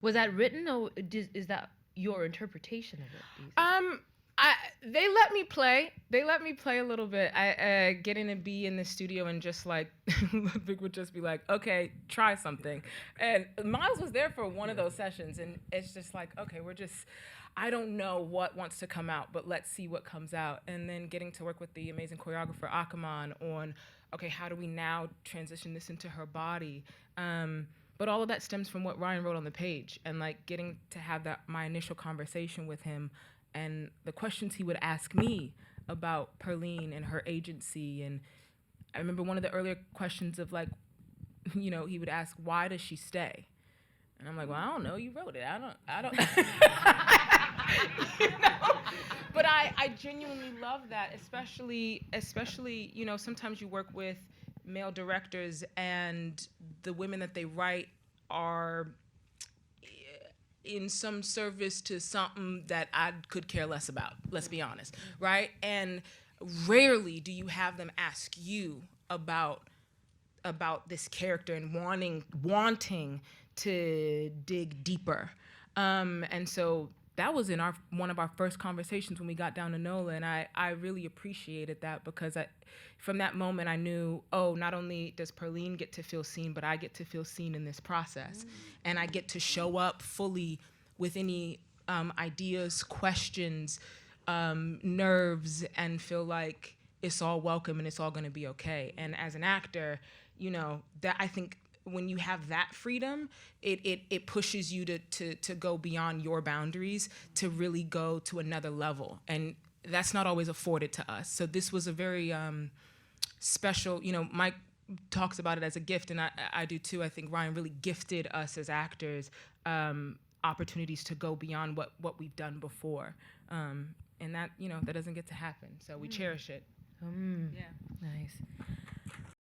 Was that written, or is that your interpretation of it? Do you think? They let me play. They let me play a little bit. I getting to be in the studio and just like Ludwig would just be like, "Okay, try something." And Miles was there for one of those sessions, and it's just like, "Okay, I don't know what wants to come out, but let's see what comes out." And then getting to work with the amazing choreographer Akaman on, okay, how do we now transition this into her body? But all of that stems from what Ryan wrote on the page, and like getting to have that my initial conversation with him, and the questions he would ask me about Perline and her agency. And I remember one of the earlier questions of like, he would ask, "Why does she stay?" And I'm like, "Well, I don't know. You wrote it. I don't." But I genuinely love that, especially, sometimes you work with male directors and the women that they write are in some service to something that I could care less about, let's be honest, right? And rarely do you have them ask you about this character and wanting to dig deeper. And so that was in one of our first conversations when we got down to Nola, and I really appreciated that, because from that moment I knew, oh, not only does Perline get to feel seen, but I get to feel seen in this process, and I get to show up fully with any ideas, questions, nerves, and feel like it's all welcome and it's all going to be okay. And as an actor, that I think when you have that freedom, it pushes you to go beyond your boundaries, to really go to another level. And that's not always afforded to us. So this was a very special, Mike talks about it as a gift, and I do too. I think Ryan really gifted us as actors opportunities to go beyond what we've done before. And that, that doesn't get to happen. So we cherish it. Yeah. Nice.